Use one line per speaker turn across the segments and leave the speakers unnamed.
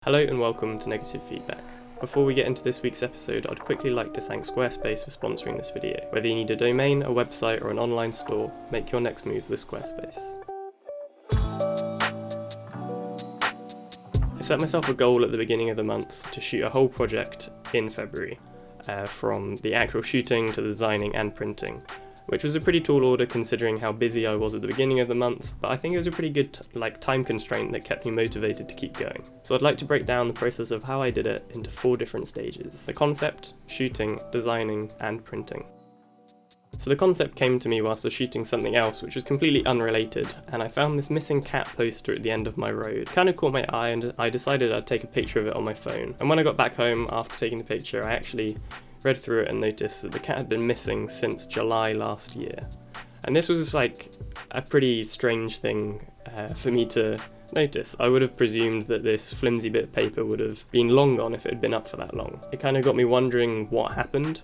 Hello and welcome to Negative Feedback. Before we get into this week's episode, I'd quickly like to thank Squarespace for sponsoring this video. Whether you need a domain, a website, or an online store, make your next move with Squarespace. I set myself a goal at the beginning of the month to shoot a whole project in February, from the actual shooting to the designing and printing, which was a pretty tall order considering how busy I was at the beginning of the month, but I think it was a pretty good time constraint that kept me motivated to keep going. So I'd like to break down the process of how I did it into 4 different stages: the concept, shooting, designing, and printing. So the concept came to me whilst I was shooting something else which was completely unrelated, and I found this missing cat poster at the end of my road. It kind of caught my eye and I decided I'd take a picture of it on my phone. And when I got back home after taking the picture, I actually read through it and noticed that the cat had been missing since July last year. And this was like a pretty strange thing for me to notice. I would have presumed that this flimsy bit of paper would have been long gone if it had been up for that long. It kind of got me wondering what happened,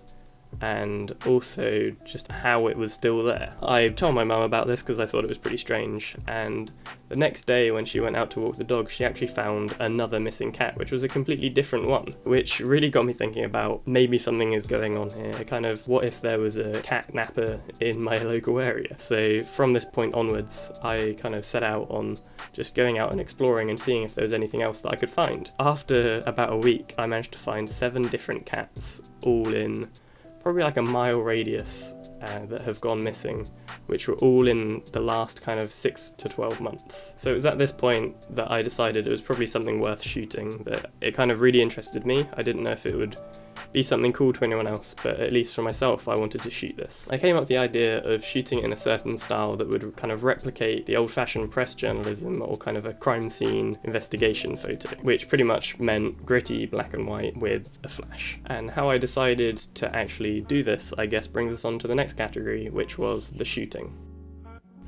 and also just how it was still there. I told my mum about this because I thought it was pretty strange, and the next day when she went out to walk the dog, she actually found another missing cat, which was a completely different one, which really got me thinking about maybe something is going on here. Kind of, what if there was a cat napper in my local area? So from this point onwards, I kind of set out on just going out and exploring and seeing if there was anything else that I could find. After about a week, I managed to find 7 different cats, all in probably like a mile radius, that have gone missing, which were all in the last kind of 6 to 12 months. So it was at this point that I decided it was probably something worth shooting, that it kind of really interested me. I didn't know if it would be something cool to anyone else, but at least for myself, I wanted to shoot this. I came up with the idea of shooting in a certain style that would kind of replicate the old-fashioned press journalism or kind of a crime scene investigation photo, which pretty much meant gritty black and white with a flash. And how I decided to actually do this, I guess, brings us on to the next category, which was the shooting.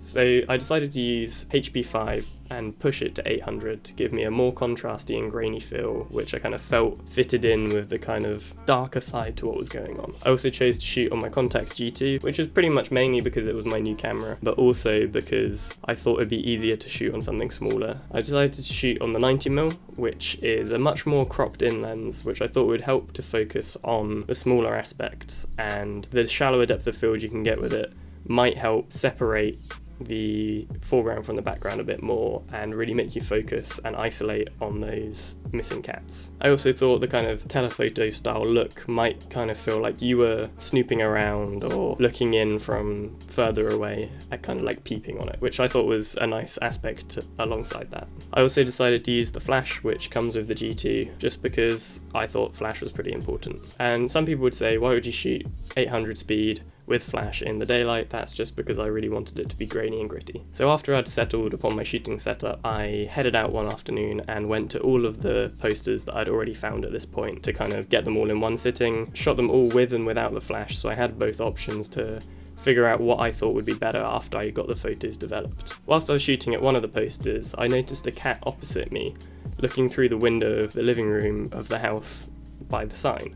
So I decided to use HP5 and push it to 800 to give me a more contrasty and grainy feel, which I kind of felt fitted in with the kind of darker side to what was going on. I also chose to shoot on my Contax G2, which is pretty much mainly because it was my new camera, but also because I thought it'd be easier to shoot on something smaller. I decided to shoot on the 90mm, which is a much more cropped in lens, which I thought would help to focus on the smaller aspects, and the shallower depth of field you can get with it might help separate the foreground from the background a bit more and really make you focus and isolate on those missing cats. I also thought the kind of telephoto style look might kind of feel like you were snooping around or looking in from further away at kind of like peeping on it, which I thought was a nice aspect alongside that. I also decided to use the flash, which comes with the G2, just because I thought flash was pretty important. And some people would say, why would you shoot 800 speed with flash in the daylight? That's just because I really wanted it to be grainy and gritty. So after I'd settled upon my shooting setup, I headed out one afternoon and went to all of the posters that I'd already found at this point to kind of get them all in one sitting, shot them all with and without the flash, so I had both options to figure out what I thought would be better after I got the photos developed. Whilst I was shooting at one of the posters, I noticed a cat opposite me, looking through the window of the living room of the house by the sign.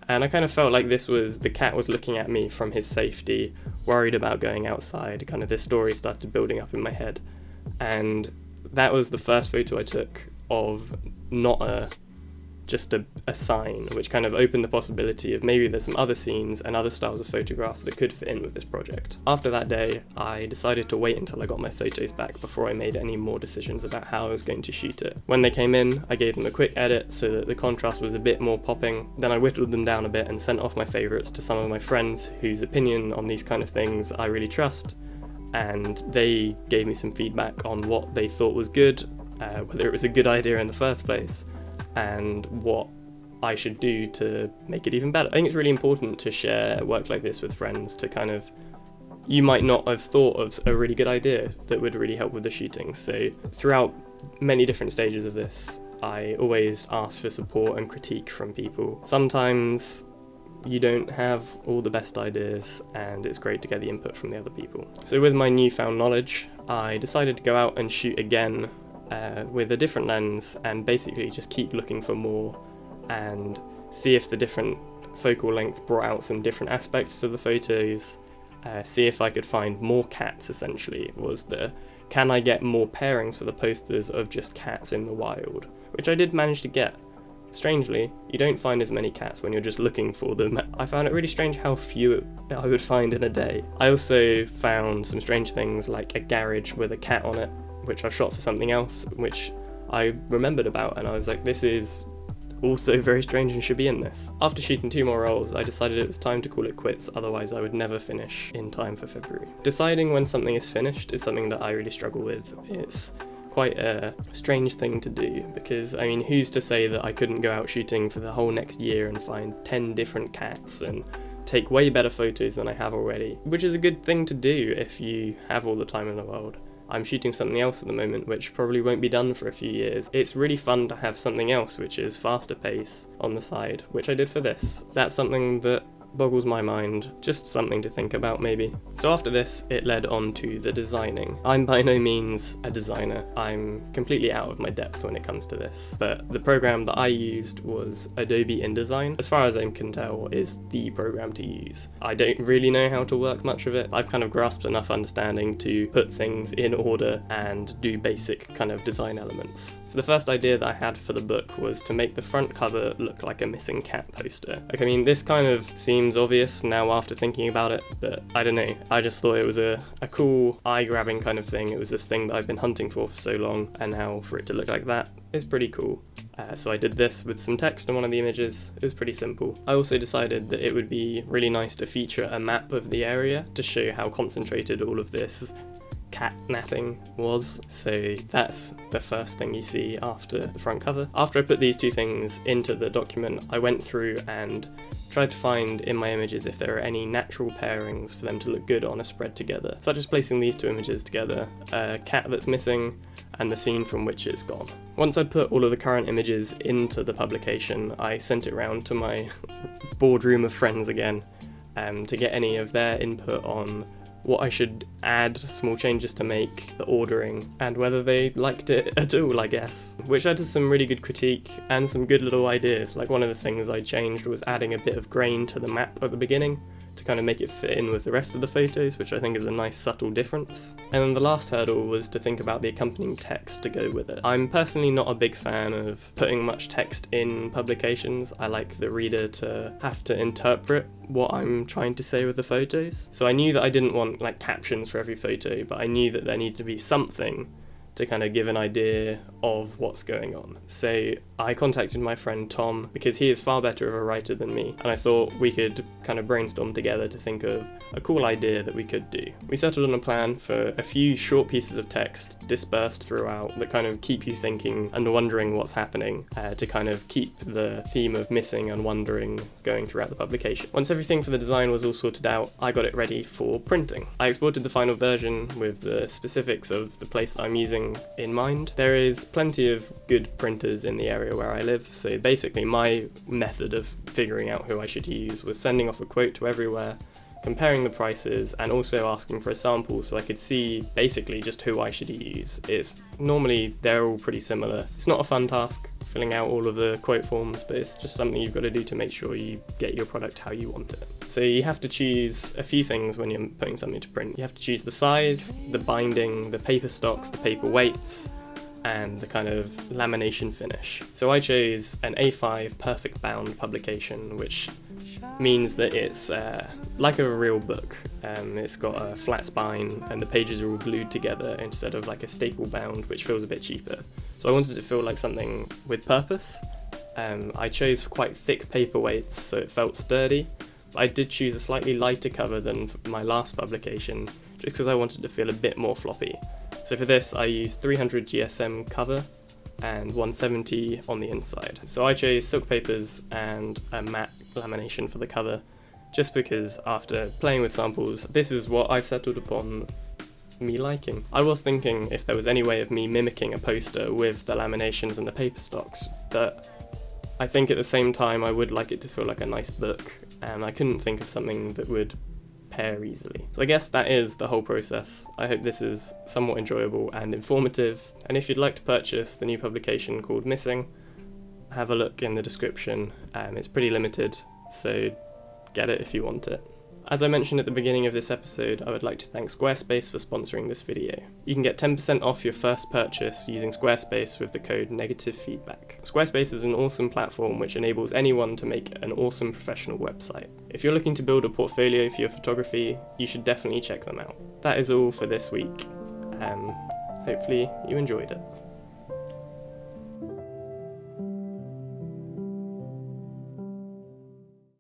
And I kind of felt like the cat was looking at me from his safety, worried about going outside. Kind of this story started building up in my head. And that was the first photo I took of not just a sign, which kind of opened the possibility of maybe there's some other scenes and other styles of photographs that could fit in with this project. After that day, I decided to wait until I got my photos back before I made any more decisions about how I was going to shoot it. When they came in, I gave them a quick edit so that the contrast was a bit more popping. Then I whittled them down a bit and sent off my favourites to some of my friends whose opinion on these kind of things I really trust, and they gave me some feedback on what they thought was good, whether it was a good idea in the first place, and what I should do to make it even better. I think it's really important to share work like this with friends to kind of, you might not have thought of a really good idea that would really help with the shooting. So throughout many different stages of this, I always ask for support and critique from people. Sometimes you don't have all the best ideas, and it's great to get the input from the other people. So with my newfound knowledge, I decided to go out and shoot again with a different lens and basically just keep looking for more and see if the different focal length brought out some different aspects to the photos, see if I could find more cats. Essentially was the, can I get more pairings for the posters of just cats in the wild, which I did manage to get. Strangely, you don't find as many cats when you're just looking for them. I found it really strange how few I would find in a day. I also found some strange things like a garage with a cat on it, which I shot for something else, which I remembered about, and I was like, this is also very strange and should be in this. After shooting 2 more rolls, I decided it was time to call it quits, otherwise I would never finish in time for February. Deciding when something is finished is something that I really struggle with. It's quite a strange thing to do, because I mean, who's to say that I couldn't go out shooting for the whole next year and find 10 different cats and take way better photos than I have already, which is a good thing to do if you have all the time in the world. I'm shooting something else at the moment which probably won't be done for a few years. It's really fun to have something else which is faster pace on the side, which I did for this. That's something that boggles my mind, just something to think about maybe. So after this, it led on to the designing. I'm by no means a designer. I'm completely out of my depth when it comes to this, but the program that I used was Adobe InDesign. As far as I can tell, is the program to use. I don't really know how to work much of it. I've kind of grasped enough understanding to put things in order and do basic kind of design elements. So the first idea that I had for the book was to make the front cover look like a missing cat poster. Like, I mean, this kind of seems obvious now after thinking about it, but I don't know, I just thought it was a cool eye-grabbing kind of thing. It was this thing that I've been hunting for so long, and now for it to look like that is pretty cool. So I did this with some text on one of the images. It was pretty simple. I also decided that it would be really nice to feature a map of the area to show how concentrated all of this cat napping was. So that's the first thing you see after the front cover. After I put these 2 things into the document, I went through and tried to find in my images if there are any natural pairings for them to look good on a spread together, such as placing these 2 images together, a cat that's missing and the scene from which it's gone. Once I'd put all of the current images into the publication, I sent it round to my boardroom of friends again to get any of their input on what I should add, small changes to make, the ordering, and whether they liked it at all, I guess. Which led to some really good critique and some good little ideas. Like, one of the things I changed was adding a bit of grain to the map at the beginning to kind of make it fit in with the rest of the photos, which I think is a nice subtle difference. And then the last hurdle was to think about the accompanying text to go with it. I'm personally not a big fan of putting much text in publications. I like the reader to have to interpret what I'm trying to say with the photos. So I knew that I didn't want like captions for every photo, but I knew that there needed to be something to kind of give an idea of what's going on. So I contacted my friend Tom, because he is far better of a writer than me, and I thought we could kind of brainstorm together to think of a cool idea that we could do. We settled on a plan for a few short pieces of text dispersed throughout that kind of keep you thinking and wondering what's happening, to kind of keep the theme of missing and wondering going throughout the publication. Once everything for the design was all sorted out, I got it ready for printing. I exported the final version with the specifics of the place that I'm using in mind. There is plenty of good printers in the area where I live, so basically my method of figuring out who I should use was sending off a quote to everywhere, comparing the prices, and also asking for a sample so I could see basically just who I should use. It's normally they're all pretty similar. It's not a fun task filling out all of the quote forms, but it's just something you've got to do to make sure you get your product how you want it. So you have to choose a few things when you're putting something to print. You have to choose the size, the binding, the paper stocks, the paper weights, and the kind of lamination finish. So I chose an A5 perfect bound publication, which means that it's like a real book. It's got a flat spine and the pages are all glued together instead of like a staple bound, which feels a bit cheaper. So I wanted it to feel like something with purpose. I chose quite thick paperweights so it felt sturdy. I did choose a slightly lighter cover than my last publication, just because I wanted to feel a bit more floppy. So for this I used 300 GSM cover and 170 on the inside. So I chose silk papers and a matte lamination for the cover, just because after playing with samples, this is what I've settled upon me liking. I was thinking if there was any way of me mimicking a poster with the laminations and the paper stocks, but I think at the same time I would like it to feel like a nice book, and I couldn't think of something that would pair easily. So I guess that is the whole process. I hope this is somewhat enjoyable and informative, and if you'd like to purchase the new publication called Missing, have a look in the description. It's pretty limited, so get it if you want it. As I mentioned at the beginning of this episode, I would like to thank Squarespace for sponsoring this video. You can get 10% off your first purchase using Squarespace with the code NEGATIVEFEEDBACK. Squarespace is an awesome platform which enables anyone to make an awesome professional website. If you're looking to build a portfolio for your photography, you should definitely check them out. That is all for this week. Hopefully you enjoyed it.